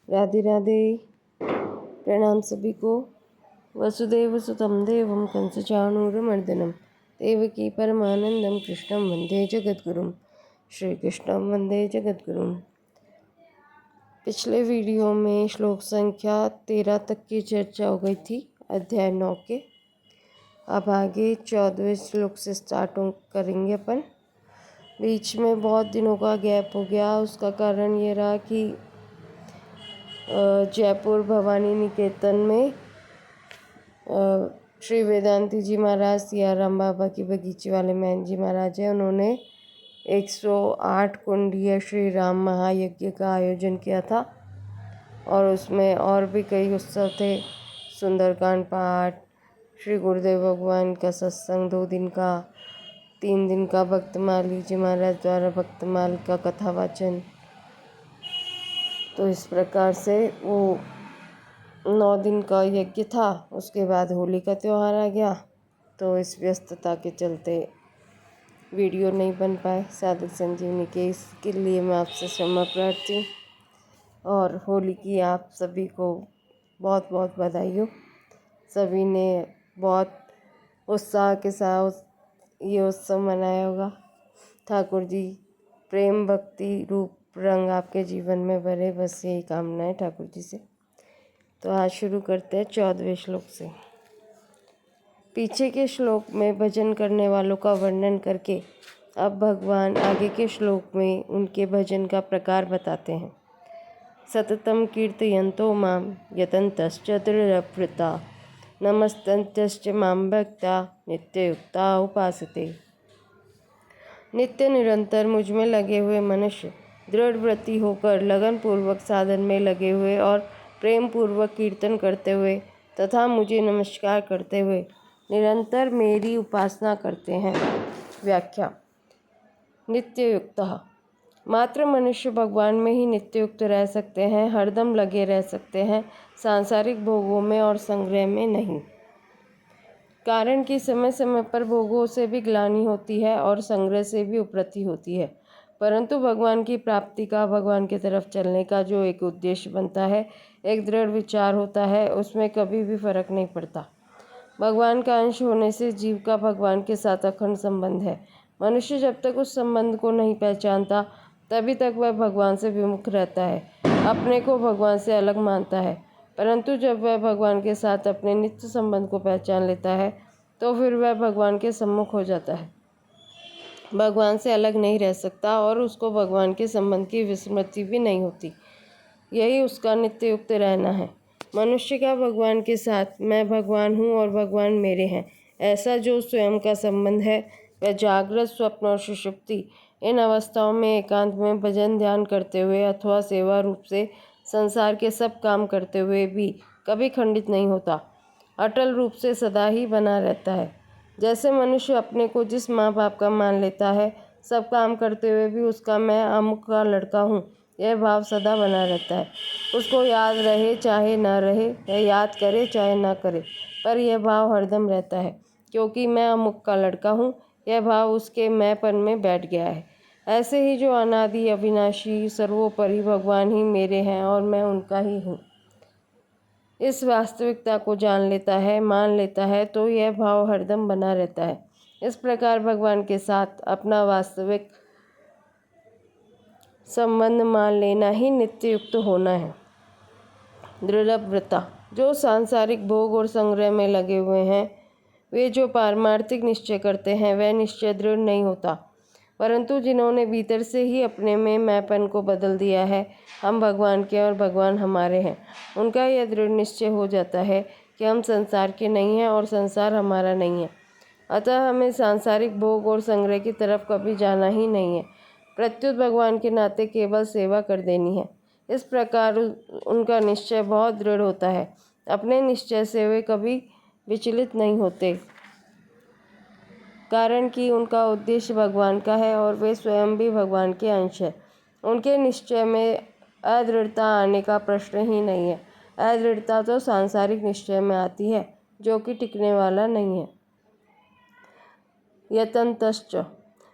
राधे राधे। प्रणाम सभी को। वसुदेव सुतं देवं कंसचाणूरमर्दनं देवकी परमानंदं कृष्णं वंदे जगद्गुरुं। श्री कृष्णं वंदे जगद्गुरुं। पिछले वीडियो में श्लोक संख्या 13 तक की चर्चा हो गई थी, अध्याय 9 के। अब आगे 14वें श्लोक से स्टार्ट करेंगे अपन। बीच में बहुत दिनों का गैप हो गया। उसका कारण ये रहा कि जयपुर भवानी निकेतन में श्री वेदांती जी महाराज, सियाराम बाबा की बगीचे वाले मैन जी महाराज हैं, उन्होंने 108 कुंडीय श्री राम महायज्ञ का आयोजन किया था और उसमें और भी कई उत्सव थे। सुंदरकांड पाठ, श्री गुरुदेव भगवान का सत्संग 2 दिन का, 3 दिन का भक्तमाली जी महाराज द्वारा भक्तमाल का कथा वाचन। तो इस प्रकार से वो 9 दिन का यज्ञ था। उसके बाद होली का त्यौहार आ गया, तो इस व्यस्तता के चलते वीडियो नहीं बन पाए। साधक संजीवनी के इसके लिए मैं आपसे क्षमा प्रार्थी हूँ और होली की आप सभी को बहुत बहुत बधाई हो। सभी ने बहुत उत्साह के साथ ये उत्सव मनाया होगा। ठाकुर जी प्रेम भक्ति रूप रंग आपके जीवन में भरे, बस यही कामना है ठाकुर जी से। तो आज शुरू करते हैं 14वें श्लोक से। पीछे के श्लोक में भजन करने वालों का वर्णन करके अब भगवान आगे के श्लोक में उनके भजन का प्रकार बताते हैं। सततं कीर्तयन्तो मां यतन्तश्च दृढव्रता नमस्तन्तश्च मां भक्ता नित्ययुक्ता उपासते। नित्य निरंतर मुझ में लगे हुए मनुष्य दृढ़ व्रती होकर लगन पूर्वक साधन में लगे हुए और प्रेम पूर्वक कीर्तन करते हुए तथा मुझे नमस्कार करते हुए निरंतर मेरी उपासना करते हैं। व्याख्या। नित्ययुक्त मात्र मनुष्य भगवान में ही नित्ययुक्त रह सकते हैं, हरदम लगे रह सकते हैं, सांसारिक भोगों में और संग्रह में नहीं। कारण कि समय समय पर भोगों से भी ग्लानि होती है और संग्रह से भी उपरति होती है, परंतु भगवान की प्राप्ति का, भगवान की तरफ चलने का जो एक उद्देश्य बनता है, एक दृढ़ विचार होता है, उसमें कभी भी फर्क नहीं पड़ता। भगवान का अंश होने से जीव का भगवान के साथ अखंड संबंध है। मनुष्य जब तक उस संबंध को नहीं पहचानता तभी तक वह भगवान से विमुख रहता है, अपने को भगवान से अलग मानता है। परंतु जब वह भगवान के साथ अपने नित्य संबंध को पहचान लेता है तो फिर वह भगवान के सम्मुख हो जाता है, भगवान से अलग नहीं रह सकता और उसको भगवान के संबंध की विस्मृति भी नहीं होती। यही उसका नित्य युक्त रहना है। मनुष्य का भगवान के साथ मैं भगवान हूँ और भगवान मेरे हैं, ऐसा जो स्वयं का संबंध है, वह जागृत, स्वप्न और सुषुप्ति इन अवस्थाओं में एकांत में भजन ध्यान करते हुए अथवा सेवा रूप से संसार के सब काम करते हुए भी कभी खंडित नहीं होता, अटल रूप से सदा ही बना रहता है। जैसे मनुष्य अपने को जिस माँ बाप का मान लेता है, सब काम करते हुए भी उसका मैं अमुक का लड़का हूँ, यह भाव सदा बना रहता है। उसको याद रहे चाहे न रहे, या याद करे चाहे न करे, पर यह भाव हरदम रहता है, क्योंकि मैं अमुक का लड़का हूँ, यह भाव उसके मैंपन में बैठ गया है। ऐसे ही जो अनादि अविनाशी सर्वोपरि भगवान ही मेरे हैं और मैं उनका ही हूँ, इस वास्तविकता को जान लेता है, मान लेता है, तो यह भाव हरदम बना रहता है। इस प्रकार भगवान के साथ अपना वास्तविक संबंध मान लेना ही नित्य युक्त होना है। दृढ़व्रता जो सांसारिक भोग और संग्रह में लगे हुए हैं, वे जो पारमार्थिक निश्चय करते हैं, वह निश्चय दृढ़ नहीं होता, परंतु जिन्होंने भीतर से ही अपने में मैंपन को बदल दिया है, हम भगवान के और भगवान हमारे हैं, उनका यह दृढ़ निश्चय हो जाता है कि हम संसार के नहीं हैं और संसार हमारा नहीं है। अतः हमें सांसारिक भोग और संग्रह की तरफ कभी जाना ही नहीं है, प्रत्युत भगवान के नाते केवल सेवा कर देनी है। इस प्रकार उनका निश्चय बहुत दृढ़ होता है। अपने निश्चय से वे कभी विचलित नहीं होते, कारण कि उनका उद्देश्य भगवान का है और वे स्वयं भी भगवान के अंश हैं। उनके निश्चय में अदृढ़ता आने का प्रश्न ही नहीं है। अदृढ़ता तो सांसारिक निश्चय में आती है, जो कि टिकने वाला नहीं है। यतन्तश्च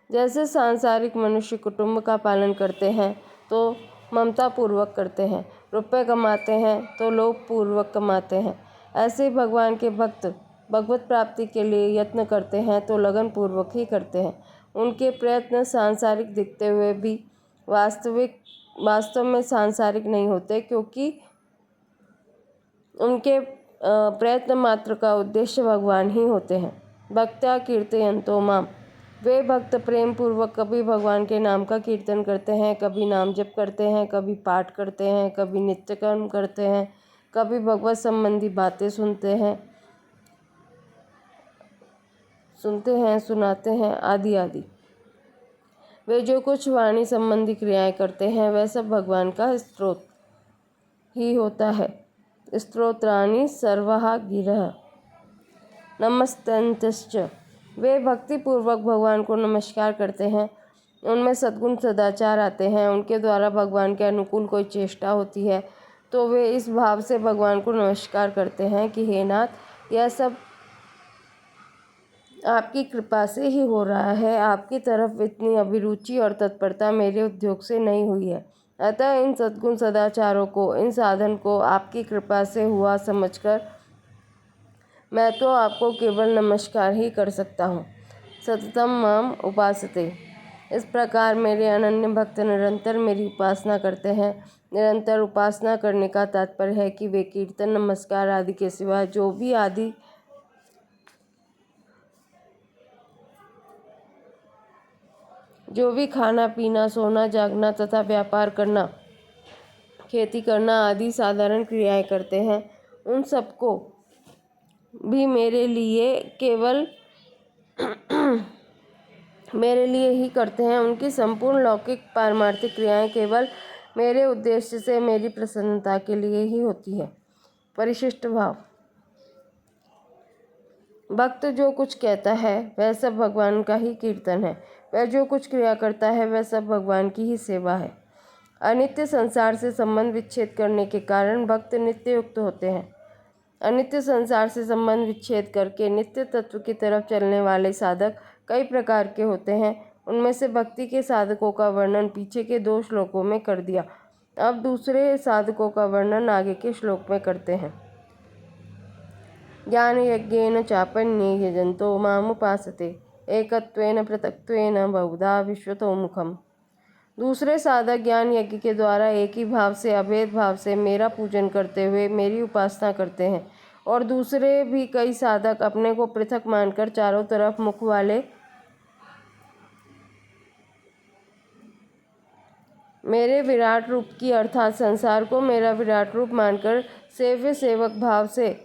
जैसे सांसारिक मनुष्य कुटुंब का पालन करते हैं तो ममता पूर्वक करते हैं। रुपए कमाते हैं तो लोभ पूर्वक कमाते हैं। ऐसे ही भगवान के भक्त भगवत प्राप्ति के लिए यत्न करते हैं तो लगन पूर्वक ही करते हैं। उनके प्रयत्न सांसारिक दिखते हुए भी वास्तव में सांसारिक नहीं होते, क्योंकि उनके प्रयत्न मात्र का उद्देश्य भगवान ही होते हैं। भक्त्या कीर्तयन्तो माम, वे भक्त प्रेम पूर्वक कभी भगवान के नाम का कीर्तन करते हैं, कभी नाम जप करते हैं, कभी पाठ करते हैं, कभी नित्य कर्म करते हैं, कभी भगवत संबंधी बातें सुनते हैं, सुनाते हैं, आदि आदि। वे जो कुछ वाणी संबंधी क्रियाएं करते हैं वह सब भगवान का स्त्रोत ही होता है। स्तोत्राणि सर्वहा गिरः नमस्तंतश्च, वे भक्ति पूर्वक भगवान को नमस्कार करते हैं। उनमें सद्गुण सदाचार आते हैं। उनके द्वारा भगवान के अनुकूल कोई चेष्टा होती है तो वे इस भाव से भगवान को नमस्कार करते हैं कि हे नाथ, यह सब आपकी कृपा से ही हो रहा है। आपकी तरफ इतनी अभिरुचि और तत्परता मेरे उद्योग से नहीं हुई है। अतः इन सद्गुण सदाचारों को, इन साधन को आपकी कृपा से हुआ समझकर मैं तो आपको केवल नमस्कार ही कर सकता हूँ। सततम माम उपासते, इस प्रकार मेरे अनन्य भक्त निरंतर मेरी उपासना करते हैं। निरंतर उपासना करने का तात्पर्य है कि वे कीर्तन नमस्कार आदि के सिवा जो भी खाना पीना, सोना जागना तथा व्यापार करना, खेती करना आदि साधारण क्रियाएं करते हैं, उन सबको भी मेरे लिए ही करते हैं। उनकी संपूर्ण लौकिक पारमार्थिक क्रियाएं केवल मेरे उद्देश्य से, मेरी प्रसन्नता के लिए ही होती है। परिशिष्ट भाव, भक्त जो कुछ कहता है वह सब भगवान का ही कीर्तन है। वह जो कुछ क्रिया करता है वह सब भगवान की ही सेवा है। अनित्य संसार से संबंध विच्छेद करने के कारण भक्त नित्य युक्त होते हैं। अनित्य संसार से संबंध विच्छेद करके नित्य तत्व की तरफ चलने वाले साधक कई प्रकार के होते हैं। उनमें से भक्ति के साधकों का वर्णन पीछे के 2 श्लोकों में कर दिया। अब दूसरे साधकों का वर्णन आगे के श्लोक में करते हैं। ज्ञान यज्ञेन चापन्ये यजन्तो मामुपासते एकत्वेन पृथक्त्वेन बहुधा विश्वतो मुखम। दूसरे साधक ज्ञान यज्ञ के द्वारा एक ही भाव से, अभेद भाव से मेरा पूजन करते हुए मेरी उपासना करते हैं, और दूसरे भी कई साधक अपने को पृथक मानकर चारों तरफ मुख वाले मेरे विराट रूप की, अर्थात संसार को मेरा विराट रूप मानकर सेव्य सेवक भाव से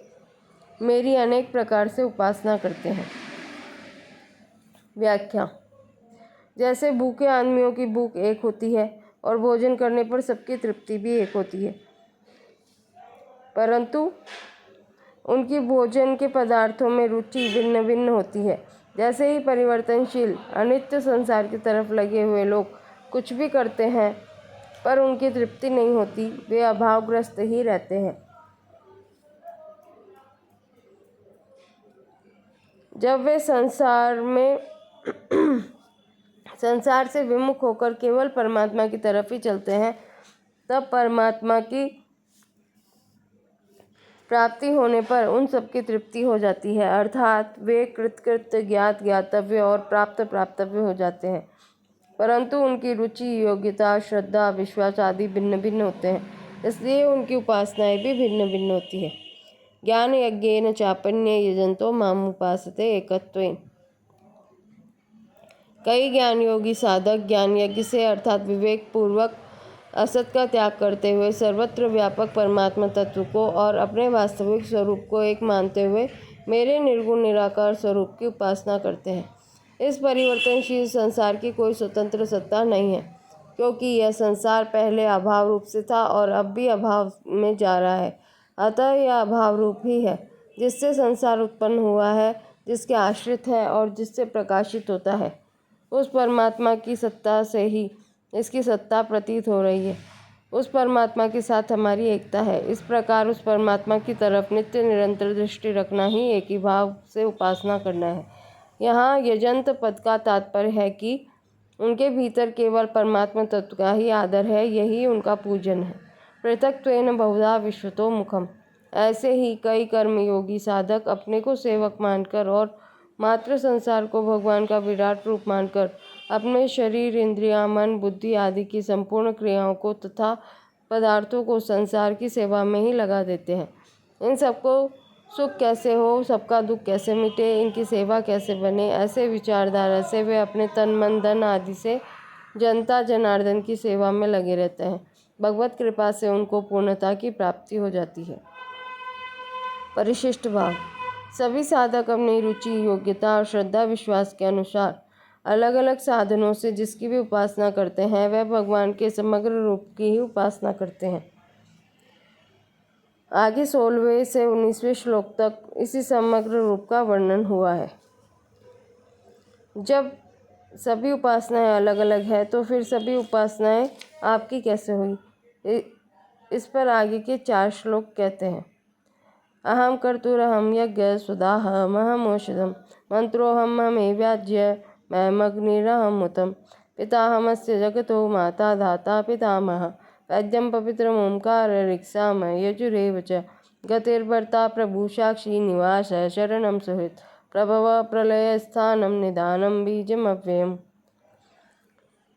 मेरी अनेक प्रकार से उपासना करते हैं। व्याख्या, जैसे भूखे आदमियों की भूख एक होती है और भोजन करने पर सबकी तृप्ति भी एक होती है, परंतु उनकी भोजन के पदार्थों में रुचि भिन्न भिन्न होती है। जैसे ही परिवर्तनशील अनित्य संसार की तरफ लगे हुए लोग कुछ भी करते हैं पर उनकी तृप्ति नहीं होती, वे अभावग्रस्त ही रहते हैं। जब वे संसार से विमुख होकर केवल परमात्मा की तरफ ही चलते हैं, तब परमात्मा की प्राप्ति होने पर उन सबकी तृप्ति हो जाती है, अर्थात वे कृतकृत्य, ज्ञात ज्ञातव्य और प्राप्त प्राप्तव्य हो जाते हैं। परंतु उनकी रुचि, योग्यता, श्रद्धा, विश्वास आदि भिन्न भिन्न होते हैं, इसलिए उनकी उपासनाएं भी भिन्न भिन्न होती है। ज्ञान यज्ञेन चापन्ये यजन्तो मामुपासते एकत्वेन, कई ज्ञान योगी साधक ज्ञान यज्ञ से अर्थात विवेक पूर्वक असत का त्याग करते हुए सर्वत्र व्यापक परमात्मा तत्व को और अपने वास्तविक स्वरूप को एक मानते हुए मेरे निर्गुण निराकार स्वरूप की उपासना करते हैं। इस परिवर्तनशील संसार की कोई स्वतंत्र सत्ता नहीं है, क्योंकि यह संसार पहले अभाव रूप से था और अब भी अभाव में जा रहा है। अतः यह अभाव रूप ही है जिससे संसार उत्पन्न हुआ है, जिसके आश्रित है और जिससे प्रकाशित होता है। उस परमात्मा की सत्ता से ही इसकी सत्ता प्रतीत हो रही है। उस परमात्मा के साथ हमारी एकता है। इस प्रकार उस परमात्मा की तरफ नित्य निरंतर दृष्टि रखना ही एक ही भाव से उपासना करना है। यहाँ यजंत पद का तात्पर्य है कि उनके भीतर केवल परमात्मा तत्व का ही आदर है, यही उनका पूजन है। पृथक्त्वेन बहुधा विश्वतो मुखम। ऐसे ही कई कर्मयोगी साधक अपने को सेवक मानकर और मात्र संसार को भगवान का विराट रूप मानकर अपने शरीर, इंद्रियां, मन, बुद्धि आदि की संपूर्ण क्रियाओं को तथा पदार्थों को संसार की सेवा में ही लगा देते हैं। इन सबको सुख कैसे हो, सबका दुख कैसे मिटे, इनकी सेवा कैसे बने, ऐसे विचारधारा से वे अपने तन, मन, धन आदि से जनता जनार्दन की सेवा में लगे रहते हैं। भगवत कृपा से उनको पूर्णता की प्राप्ति हो जाती है। परिशिष्ट भाव। सभी साधक अपनी रुचि, योग्यता और श्रद्धा विश्वास के अनुसार अलग अलग साधनों से जिसकी भी उपासना करते हैं, वह भगवान के समग्र रूप की ही उपासना करते हैं। आगे 16वें से 19वें श्लोक तक इसी समग्र रूप का वर्णन हुआ है। जब सभी उपासनाएं अलग अलग है तो फिर सभी उपासनाएं आपकी कैसे हुई? इस पर आगे के 4 श्लोक कहते हैं। अहम कर्तुरहम यज्ञ सुदाहम औषधम मंत्रोहम ममेव्याज्य मैमग्निरहमुतम पिताहमस्य जगतो माता धाता पितामह वैद्यम पवित्रम ओंकार ऋक्साम यजुरेव च गतिर्भर्ता प्रभु साक्षी निवास शरणम सुहृत प्रभव प्रलय स्थानम निदानम बीजम अव्ययम।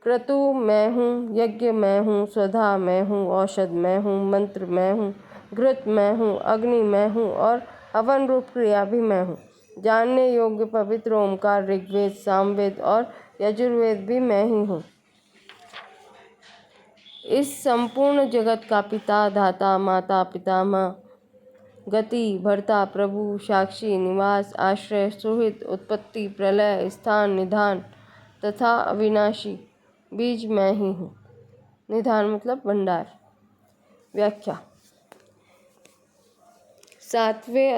क्रतु मैं हूँ, यज्ञ मैं हूँ, स्वधा मैं हूँ, औषध मैं हूँ, मंत्र मैं हूँ, घृत मैं हूँ, अग्नि मैं हूँ और हवन रूप क्रिया भी मैं हूँ। जानने योग्य पवित्र ओंकार, ऋग्वेद, सामवेद और यजुर्वेद भी मैं ही हूँ। इस संपूर्ण जगत का पिता, धाता, माता, पितामह, गति, भर्ता, प्रभु, साक्षी, निवास, आश्रय, सुहृद, उत्पत्ति, प्रलय, स्थान, निधान तथा अविनाशी बीज मैं ही हूँ। निधान मतलब भंडार। व्याख्या। 7वें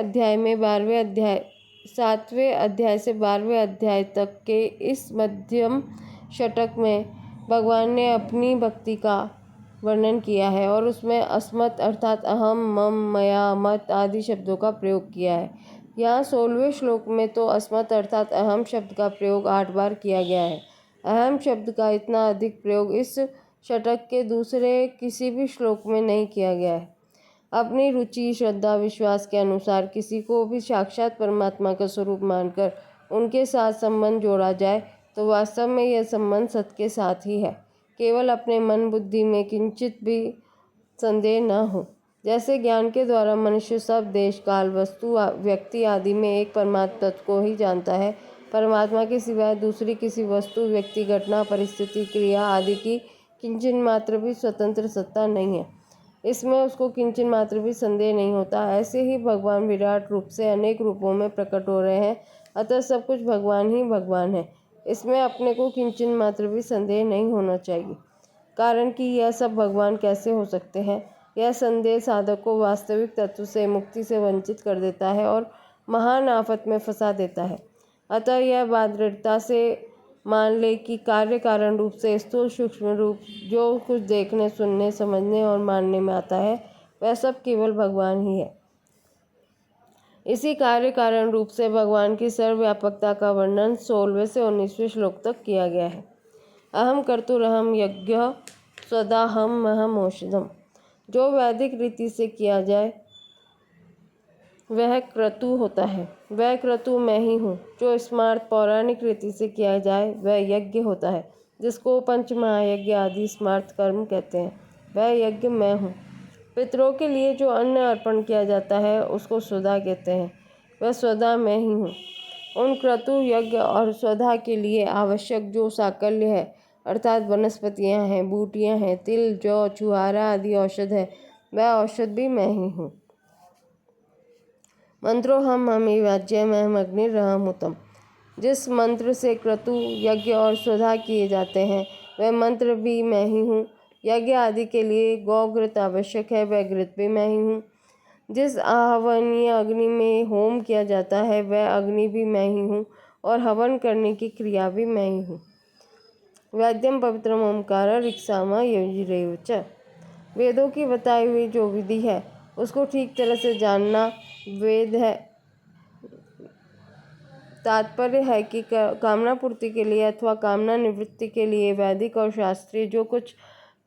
अध्याय से 12वें अध्याय तक के इस मध्यम षटक में भगवान ने अपनी भक्ति का वर्णन किया है और उसमें अस्मत् अर्थात अहम, मम, मया, मत आदि शब्दों का प्रयोग किया है। यहाँ 16वें श्लोक में तो अस्मत् अर्थात अहम शब्द का प्रयोग 8 बार किया गया है। अहम शब्द का इतना अधिक प्रयोग इस षटक के दूसरे किसी भी श्लोक में नहीं किया गया है। अपनी रुचि, श्रद्धा, विश्वास के अनुसार किसी को भी साक्षात परमात्मा का स्वरूप मानकर उनके साथ संबंध जोड़ा जाए तो वास्तव में यह संबंध सत्य के साथ ही है। केवल अपने मन बुद्धि में किंचित भी संदेह न हो। जैसे ज्ञान के द्वारा मनुष्य सब देश, काल, वस्तु, व्यक्ति आदि में एक परमात्मा तत्व को ही जानता है, परमात्मा के सिवाय दूसरी किसी वस्तु, व्यक्ति, घटना, परिस्थिति, क्रिया आदि की किंचन मात्र भी स्वतंत्र सत्ता नहीं है, इसमें उसको किंचन मात्र भी संदेह नहीं होता। ऐसे ही भगवान विराट रूप से अनेक रूपों में प्रकट हो रहे हैं, अतः सब कुछ भगवान ही भगवान है, इसमें अपने को किंचन मात्र भी संदेह नहीं होना चाहिए। कारण कि यह सब भगवान कैसे हो सकते हैं, यह संदेह साधक को वास्तविक तत्व से, मुक्ति से वंचित कर देता है और महान आफत में फंसा देता है। अतः यह बात दृढ़ता से मान ले कि कार्य कारण रूप से स्थूल सूक्ष्म रूप जो कुछ देखने, सुनने, समझने और मानने में आता है वह सब केवल भगवान ही है। इसी कार्य कारण रूप से भगवान की सर्वव्यापकता का वर्णन 16वें से 19वें श्लोक तक किया गया है। अहम कर्तुरहम यज्ञ स्वदाहम महम औषधम। जो वैदिक रीति से किया जाए वह क्रतु होता है, वह क्रतु मैं ही हूँ। जो स्मार्त पौराणिक रीति से किया जाए वह यज्ञ होता है, जिसको पंचमहायज्ञ आदि स्मार्त कर्म कहते हैं, वह यज्ञ मैं हूँ। पितरों के लिए जो अन्न अर्पण किया जाता है उसको स्वधा कहते हैं, वह स्वधा मैं ही हूँ। उन क्रतु, यज्ञ और स्वधा के लिए आवश्यक जो साकल्य है अर्थात वनस्पतियाँ हैं, बूटियाँ हैं, तिल, जौ, छुहारा आदि औषध है, वह औषध भी मैं ही हूँ। मंत्रोहम ममेवाज्य महम अग्निरहमुतम। जिस मंत्र से क्रतु, यज्ञ और स्वधा किए जाते हैं वह मंत्र भी मैं ही हूँ। यज्ञ आदि के लिए गौघृत आवश्यक है, वह घृत भी मैं ही हूँ। जिस आहवनीय अग्नि में होम किया जाता है वह अग्नि भी मैं ही हूँ और हवन करने की क्रिया भी मैं ही हूँ। वैद्यम पवित्रम ओंकार ऋक्साम यजुरेव च। वेदों की बताई हुई जो विधि है उसको ठीक तरह से जानना वेद है। तात्पर्य है कि कामना पूर्ति के लिए अथवा कामना निवृत्ति के लिए वैदिक और शास्त्रीय जो कुछ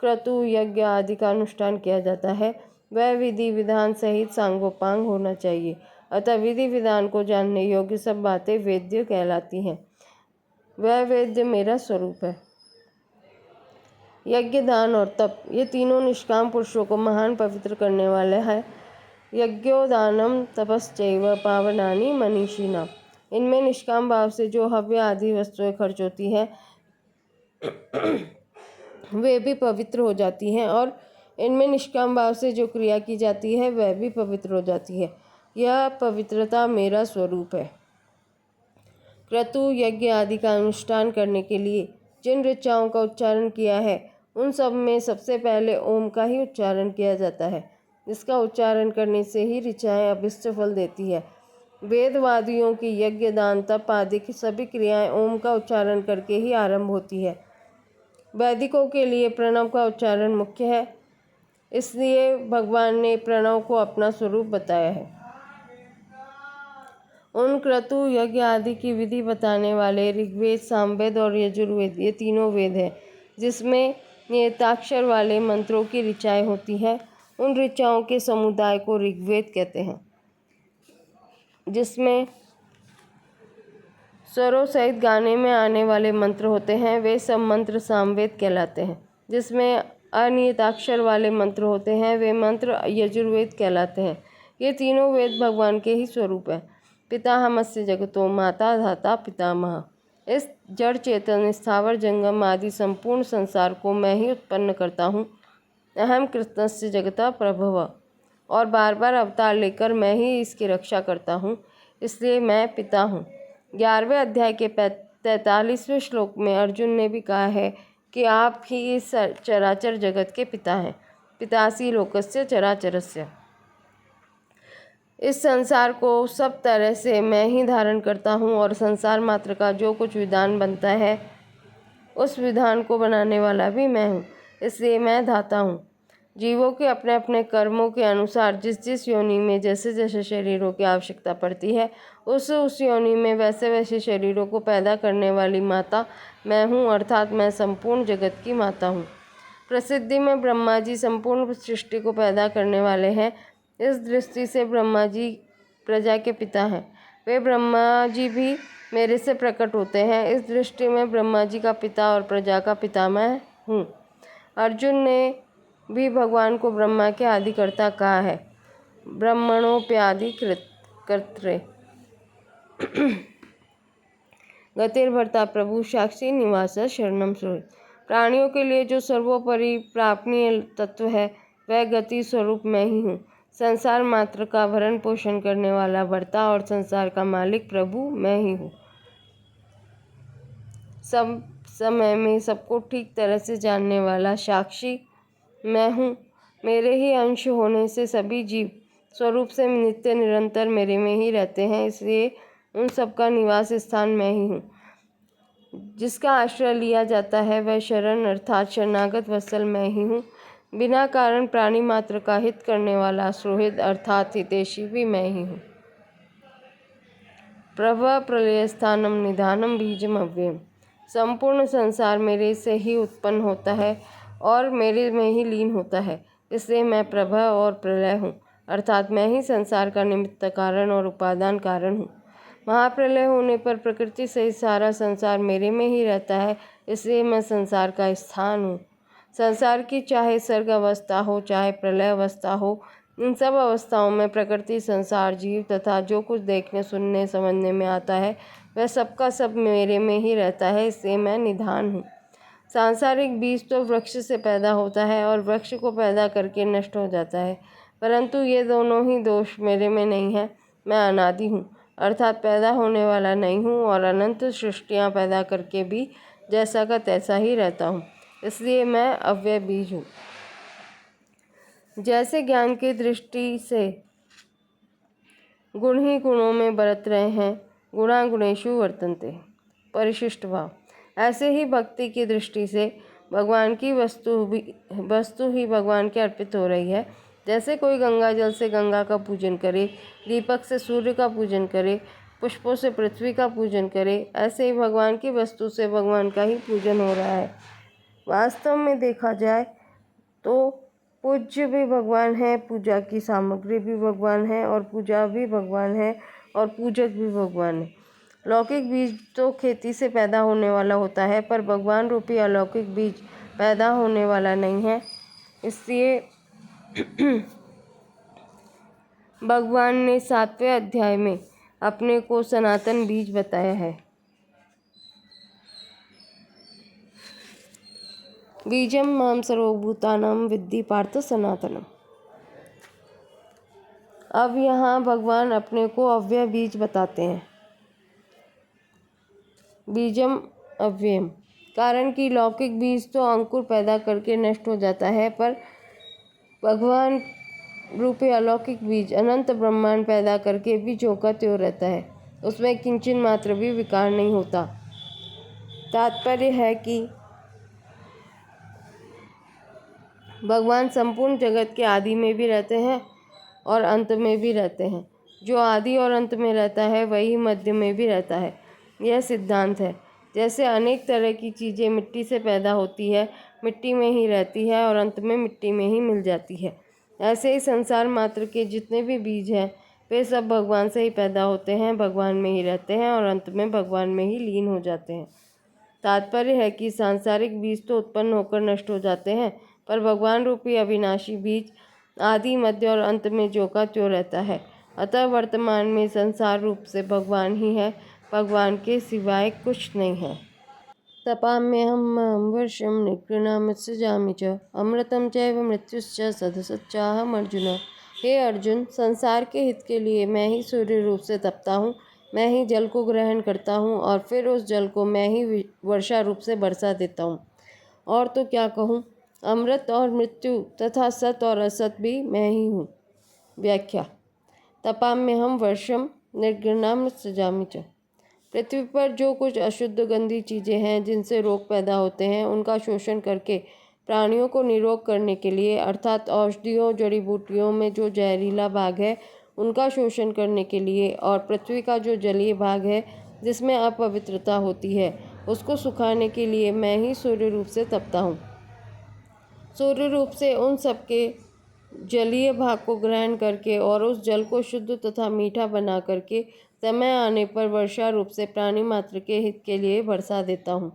क्रतु यज्ञ आदि का अनुष्ठान किया जाता है वह विधि विधान सहित सांगोपांग होना चाहिए। अतः विधि विधान को जानने योग्य सब बातें वेद्य कहलाती हैं। वह वेद्य मेरा स्वरूप है। यज्ञ दान और तप ये तीनों निष्काम पुरुषों को महान पवित्र करने वाले हैं। यज्ञोदानम तपश्चैव पावनानि मनीषिणाम्। इनमें निष्काम भाव से जो हव्य आदि वस्तुएं खर्च होती हैं वे भी पवित्र हो जाती हैं और इनमें निष्काम भाव से जो क्रिया की जाती है वह भी पवित्र हो जाती है। यह पवित्रता मेरा स्वरूप है। क्रतु यज्ञ आदि का अनुष्ठान करने के लिए जिन ऋचाओं का उच्चारण किया है उन सब में सबसे पहले ओम का ही उच्चारण किया जाता है। इसका उच्चारण करने से ही ऋचाएँ अभिष्ट फल देती है। वेदवादियों की यज्ञ दान तप आदि की सभी क्रियाएं ओम का उच्चारण करके ही आरंभ होती है। वैदिकों के लिए प्रणव का उच्चारण मुख्य है, इसलिए भगवान ने प्रणव को अपना स्वरूप बताया है। उन क्रतु यज्ञ आदि की विधि बताने वाले ऋग्वेद सामवेद और यजुर्वेद ये तीनों वेद हैं जिसमें नियताक्षर वाले मंत्रों की ऋचाएँ होती हैं। उन ऋचाओं के समुदाय को ऋग्वेद कहते हैं। जिसमें स्वरों सहित गाने में आने वाले मंत्र होते हैं वे सब मंत्र सामवेद कहलाते हैं। जिसमें अनियताक्षर वाले मंत्र होते हैं वे मंत्र यजुर्वेद कहलाते हैं। ये तीनों वेद भगवान के ही स्वरूप हैं। पितामहस्य जगतो माता धाता पितामह। इस जड़ चेतन स्थावर जंगम आदि संपूर्ण संसार को मैं ही उत्पन्न करता हूँ। अहम कृतस्य जगता प्रभव और बार बार अवतार लेकर मैं ही इसकी रक्षा करता हूँ, इसलिए मैं पिता हूँ। 11वें अध्याय के 43वें श्लोक में अर्जुन ने भी कहा है कि आप ही इस चराचर जगत के पिता हैं। पितासी लोकस्य चराचरस्य। इस संसार को सब तरह से मैं ही धारण करता हूँ और संसार मात्र का जो कुछ विधान बनता है उस विधान को बनाने वाला भी मैं हूँ, इसलिए मैं धाता हूँ। जीवों के अपने अपने कर्मों के अनुसार जिस जिस योनि में जैसे जैसे शरीरों की आवश्यकता पड़ती है उस योनि में वैसे वैसे शरीरों को पैदा करने वाली माता मैं हूँ, अर्थात मैं संपूर्ण जगत की माता हूँ। प्रसिद्धि में ब्रह्मा जी संपूर्ण सृष्टि को पैदा करने वाले हैं। इस दृष्टि से ब्रह्मा जी प्रजा के पिता हैं। वे ब्रह्मा जी भी मेरे से प्रकट होते हैं। इस दृष्टि में ब्रह्मा जी का पिता और प्रजा का पिता मैं हूँ। अर्जुन ने भी भगवान को ब्रह्मा के आदिकर्ता कहा है। ब्रह्मणोप्यादि कर्त्रे गतिर्भर्ता प्रभु साक्षी निवास शरणम सुहृद। प्राणियों के लिए जो सर्वोपरि प्रापणीय तत्व है वह गति स्वरूप मैं ही हूँ। संसार मात्र का भरण पोषण करने वाला भर्ता और संसार का मालिक प्रभु मैं ही हूँ। सब समय में सबको ठीक तरह से जानने वाला साक्षी मैं हूँ। मेरे ही अंश होने से सभी जीव स्वरूप से नित्य निरंतर मेरे में ही रहते हैं, इसलिए उन सब का निवास स्थान मैं ही हूँ। जिसका आश्रय लिया जाता है वह शरण अर्थात शरणागत वत्सल मैं ही हूँ। बिना कारण प्राणी मात्र का हित करने वाला सुहृद अर्थात हितैषी भी मैं ही हूँ। प्रभव प्रलय स्थानम निधानम बीजम अव्ययम। संपूर्ण संसार मेरे से ही उत्पन्न होता है और मेरे में ही लीन होता है, इसलिए मैं प्रभव और प्रलय हूँ, अर्थात मैं ही संसार का निमित्त कारण और उपादान कारण हूँ। महाप्रलय होने पर प्रकृति से सारा संसार मेरे में ही रहता है, इसलिए मैं संसार का स्थान हूँ। संसार की चाहे सर्ग अवस्था हो चाहे प्रलय अवस्था हो, इन सब अवस्थाओं में प्रकृति संसार जीव तथा जो कुछ देखने सुनने समझने में आता है वह सबका सब मेरे में ही रहता है, इसलिए मैं निधान हूँ। सांसारिक बीज तो वृक्ष से पैदा होता है और वृक्ष को पैदा करके नष्ट हो जाता है, परंतु ये दोनों ही दोष मेरे में नहीं है। मैं अनादि हूँ, अर्थात पैदा होने वाला नहीं हूँ और अनंत सृष्टियाँ पैदा करके भी जैसा का तैसा ही रहता हूँ, इसलिए मैं अव्यय बीज हूँ। जैसे ज्ञान की दृष्टि से गुण ही गुणों में बरत रहे हैं, गुणा गुणेषु वर्तन्ते परिशिष्ट भाव, ऐसे ही भक्ति की दृष्टि से भगवान की वस्तु ही भगवान के अर्पित हो रही है। जैसे कोई गंगा जल से गंगा का पूजन करे, दीपक से सूर्य का पूजन करे, पुष्पों से पृथ्वी का पूजन करे, ऐसे ही भगवान की वस्तु से भगवान का ही पूजन हो रहा है। वास्तव में देखा जाए तो पूज्य भी भगवान है, पूजा की सामग्री भी भगवान है, और पूजा भी भगवान है, और पूजक भी भगवान है। लौकिक बीज तो खेती से पैदा होने वाला होता है, पर भगवान रूपी अलौकिक बीज पैदा होने वाला नहीं है। इसलिए भगवान ने 7वें अध्याय में अपने को सनातन बीज बताया है। बीजम मां सर्वभूतानां विद्धि पार्थ सनातनम। अब यहाँ भगवान अपने को अव्यय बीज बताते हैं। बीजम अव्ययम, कारण कि लौकिक बीज तो अंकुर पैदा करके नष्ट हो जाता है, पर भगवान रूपी अलौकिक बीज अनंत ब्रह्मांड पैदा करके भी ज्यों का त्यों रहता है, उसमें किंचन मात्र भी विकार नहीं होता। तात्पर्य है कि भगवान संपूर्ण जगत के आदि में भी रहते हैं और अंत में भी रहते हैं। जो आदि और अंत में रहता है वही मध्य में भी रहता है। यह सिद्धांत है। जैसे अनेक तरह की चीज़ें मिट्टी से पैदा होती है, मिट्टी में ही रहती है और अंत में मिट्टी में ही मिल जाती है, ऐसे ही संसार मात्र के जितने भी बीज हैं वे सब भगवान से ही पैदा होते हैं, भगवान में ही रहते हैं और अंत में भगवान में ही लीन हो जाते हैं। तात्पर्य है कि सांसारिक बीज तो उत्पन्न होकर नष्ट हो जाते हैं, पर भगवान रूपी अविनाशी बीज आदि मध्य और अंत में ज्यों का त्यों रहता है। अतः वर्तमान में संसार रूप से भगवान ही है, भगवान के सिवाय कुछ नहीं है। तपाम्यहं वर्षं निगृह्णाम्यसृजामि च अमृतं चैव मृत्युश्च सदसच्चाहम् अर्जुन। हे अर्जुन, संसार के हित के लिए मैं ही सूर्य रूप से तपता हूँ, मैं ही जल को ग्रहण करता हूँ और फिर उस जल को मैं ही वर्षा रूप से बरसा देता हूँ। और तो क्या कहूँ, अमृत और मृत्यु तथा सत और असत भी मैं ही हूँ। व्याख्या। तपाम्यहं वर्षम निर्गृह्णाम्यसृजामि च। पृथ्वी पर जो कुछ अशुद्ध गंदी चीज़ें हैं जिनसे रोग पैदा होते हैं, उनका शोषण करके प्राणियों को निरोग करने के लिए, अर्थात औषधियों जड़ी बूटियों में जो जहरीला भाग है उनका शोषण करने के लिए, और पृथ्वी का जो जलीय भाग है जिसमें अपवित्रता होती है उसको सुखाने के लिए मैं ही सूर्य रूप से तपता हूँ। सूर्य रूप से उन सबके जलीय भाग को ग्रहण करके और उस जल को शुद्ध तथा मीठा बना करके समय आने पर वर्षा रूप से प्राणी मात्र के हित के लिए बरसा देता हूँ,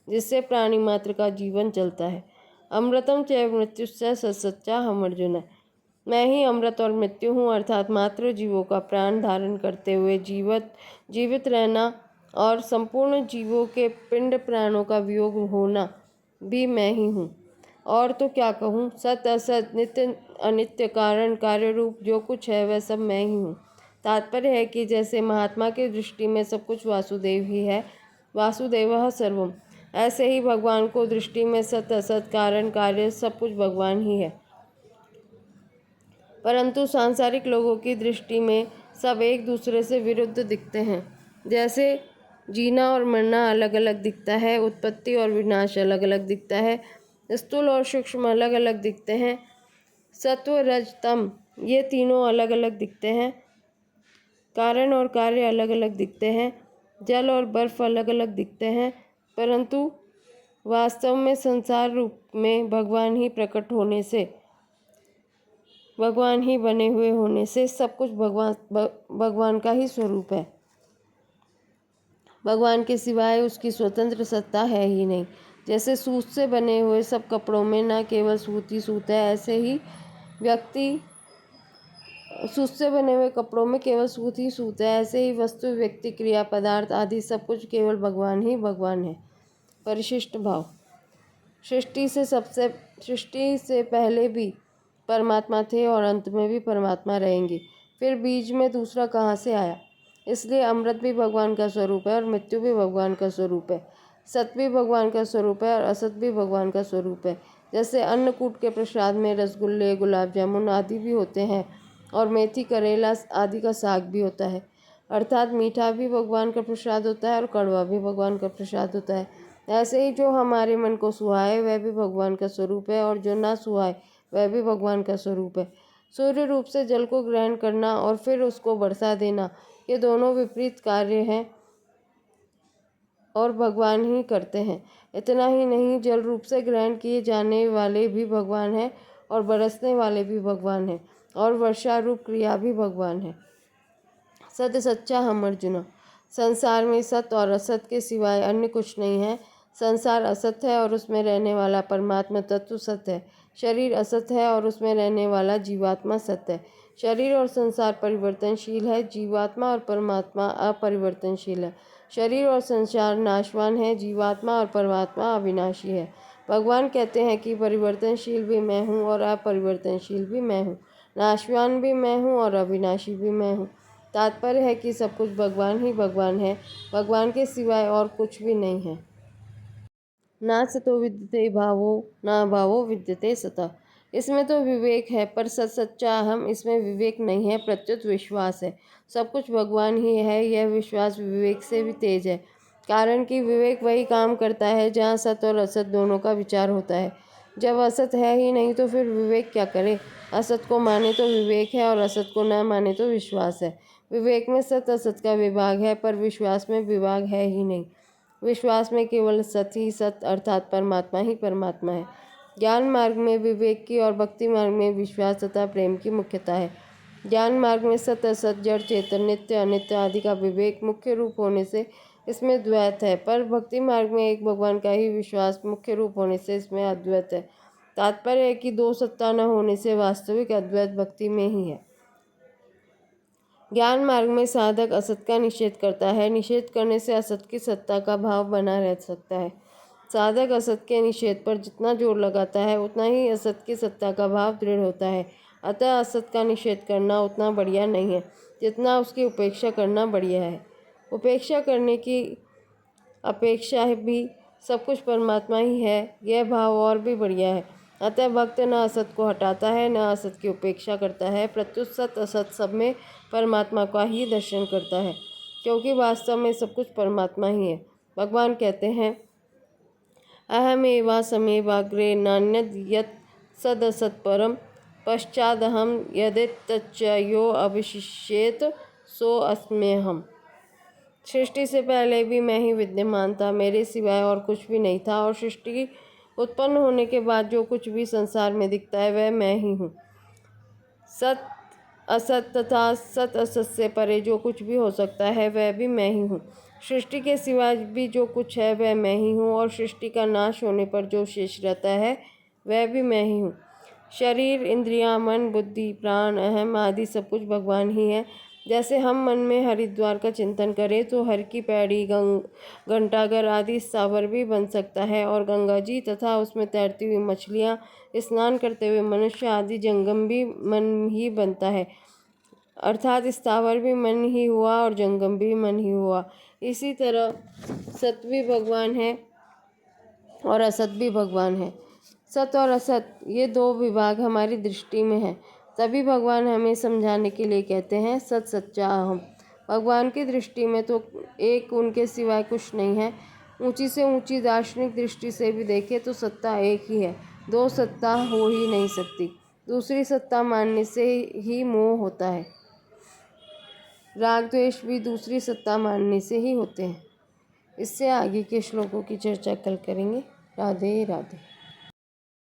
जिससे प्राणी मात्र का जीवन चलता है। अमृतम चैव मृत्युश्च सच्चाहम् अर्जुन। मैं ही अमृत और मृत्यु हूँ, अर्थात मात्र जीवों का प्राण धारण करते हुए जीवित रहना और संपूर्ण जीवों के पिंड प्राणों का वियोग होना भी मैं ही हूँ। और तो क्या कहूँ, सत असत नित्य अनित्य कारण कार्य रूप जो कुछ है वह सब मैं ही हूँ। तात्पर्य है कि जैसे महात्मा की दृष्टि में सब कुछ वासुदेव ही है, वासुदेवः सर्वम, ऐसे ही भगवान को दृष्टि में सत असत कारण कार्य सब कुछ भगवान ही है। परंतु सांसारिक लोगों की दृष्टि में सब एक दूसरे से विरुद्ध दिखते हैं। जैसे जीना और मरना अलग अलग दिखता है, उत्पत्ति और विनाश अलग अलग दिखता है, स्थूल और सूक्ष्म अलग अलग दिखते हैं, सत्व रज तम ये तीनों अलग अलग दिखते हैं, कारण और कार्य अलग अलग दिखते हैं, जल और बर्फ अलग अलग दिखते हैं, परंतु वास्तव में संसार रूप में भगवान ही प्रकट होने से, भगवान ही बने हुए होने से सब कुछ भगवान का ही स्वरूप है। भगवान के सिवाय उसकी स्वतंत्र सत्ता है ही नहीं। जैसे सूत से बने हुए सब कपड़ों में न केवल सूत ही सूत है, ऐसे ही सूत से बने हुए कपड़ों में केवल सूत ही सूत है, ऐसे ही वस्तु व्यक्ति क्रिया पदार्थ आदि सब कुछ केवल भगवान ही भगवान है। परिशिष्ट भाव। सृष्टि से पहले भी परमात्मा थे और अंत में भी परमात्मा रहेंगे, फिर बीज में दूसरा कहाँ से आया। इसलिए अमृत भी भगवान का स्वरूप है और मृत्यु भी भगवान का स्वरूप है, सत भी भगवान का स्वरूप है और असत भी भगवान का स्वरूप है। जैसे अन्नकूट के प्रसाद में रसगुल्ले गुलाब जामुन आदि भी होते हैं और मेथी करेला आदि का साग भी होता है, अर्थात मीठा भी भगवान का प्रसाद होता है और कड़वा भी भगवान का प्रसाद होता है। ऐसे ही जो हमारे मन को सुहाए वह भी भगवान का स्वरूप है और जो ना सुहाए वह भी भगवान का स्वरूप है। सूर्य रूप से जल को ग्रहण करना और फिर उसको बरसा देना, ये दोनों विपरीत कार्य हैं और भगवान ही करते हैं। इतना ही नहीं, जल रूप से ग्रहण किए जाने वाले भी भगवान हैं और बरसने वाले भी भगवान हैं और वर्षा रूप क्रिया भी भगवान है। सत्य सच्चा हम अर्जुन। संसार में सत्य और असत के सिवाय अन्य कुछ नहीं है। संसार असत है और उसमें रहने वाला परमात्मा तत्व सत्य है। शरीर असत है और उसमें रहने वाला जीवात्मा सत्य है। शरीर और संसार परिवर्तनशील है, जीवात्मा और परमात्मा अपरिवर्तनशील है। शरीर और संसार नाशवान है, जीवात्मा और परमात्मा अविनाशी है। भगवान कहते हैं कि परिवर्तनशील भी मैं हूँ और अपरिवर्तनशील भी मैं हूँ, नाशवान भी मैं हूँ और अविनाशी भी मैं हूँ। तात्पर्य है कि सब कुछ भगवान ही भगवान है, भगवान के सिवाय और कुछ भी नहीं है। ना सतो विद्यते भावो ना भावो विद्यते सतः। इसमें तो विवेक है, पर सच्चा अहम इसमें विवेक नहीं है, प्रत्युत विश्वास है। सब कुछ भगवान ही है, यह विश्वास विवेक से भी तेज है। कारण कि विवेक वही काम करता है जहाँ सत और असत दोनों का विचार होता है। जब असत है ही नहीं तो फिर विवेक क्या करे। असत को माने तो विवेक है और असत को न माने तो विश्वास है। विवेक में सत असत का विभाग है, पर विश्वास में विभाग है ही नहीं। विश्वास में केवल सत ही सत अर्थात परमात्मा ही परमात्मा है। ज्ञान मार्ग में विवेक की और भक्ति मार्ग में विश्वास तथा प्रेम की मुख्यता है। ज्ञान मार्ग में सत असत जड़ चेतन नित्य अनित्य आदि का विवेक मुख्य रूप होने से इसमें द्वैत है, पर भक्ति मार्ग में एक भगवान का ही विश्वास मुख्य रूप होने से इसमें अद्वैत है। तात्पर्य है कि दो सत्ता न होने से वास्तविक अद्वैत भक्ति में ही है। ज्ञान मार्ग में साधक असत का निषेध करता है, निषेध करने से असत की सत्ता का भाव बना रह सकता है। साधक असत के निषेध पर जितना जोर लगाता है उतना ही असत की सत्ता का भाव दृढ़ होता है। अतः असत का निषेध करना उतना बढ़िया नहीं है जितना उसकी उपेक्षा करना बढ़िया है। उपेक्षा करने की अपेक्षा भी सब कुछ परमात्मा ही है, यह भाव और भी बढ़िया है। अतः भक्त न असत को हटाता है न असत की उपेक्षा करता है, प्रत्युत सत असत सब में परमात्मा का ही दर्शन करता है, क्योंकि वास्तव में सब कुछ परमात्मा ही है। भगवान कहते हैं अहमेवासमेवाग्रे नान्यद यत् सदसत् परम पश्चादहम यदेतच्च यो अवशिष्येत सो अस्म्यहम्। सृष्टि से पहले भी मैं ही विद्यमान था, मेरे सिवाय और कुछ भी नहीं था, और सृष्टि उत्पन्न होने के बाद जो कुछ भी संसार में दिखता है वह मैं ही हूँ। सत असत तथा सत असत से परे जो कुछ भी हो सकता है वह भी मैं ही हूँ। सृष्टि के सिवाय भी जो कुछ है वह मैं ही हूँ, और सृष्टि का नाश होने पर जो शेष रहता है वह भी मैं ही हूँ। शरीर, इंद्रियां, मन, बुद्धि, प्राण, अहम आदि सब कुछ भगवान ही है। जैसे हम मन में हरिद्वार का चिंतन करें तो हर की पैड़ी, घंटाघर आदि स्थावर भी बन सकता है, और गंगा जी तथा उसमें तैरती हुई मछलियाँ, स्नान करते हुए मनुष्य आदि जंगम भी मन ही बनता है। अर्थात स्थावर भी मन ही हुआ और जंगम भी मन ही हुआ। इसी तरह सत भी भगवान है और असत भी भगवान है। सत और असत ये दो विभाग हमारी दृष्टि में है, तभी भगवान हमें समझाने के लिए कहते हैं सत सच्चा अहम। भगवान की दृष्टि में तो एक उनके सिवाय कुछ नहीं है। ऊंची से ऊंची दार्शनिक दृष्टि से भी देखें तो सत्ता एक ही है, दो सत्ता हो ही नहीं सकती। दूसरी सत्ता मानने से ही मोह होता है। राग द्वेष भी दूसरी सत्ता मानने से ही होते हैं। इससे आगे के श्लोकों की चर्चा कल करेंगे। राधे राधे।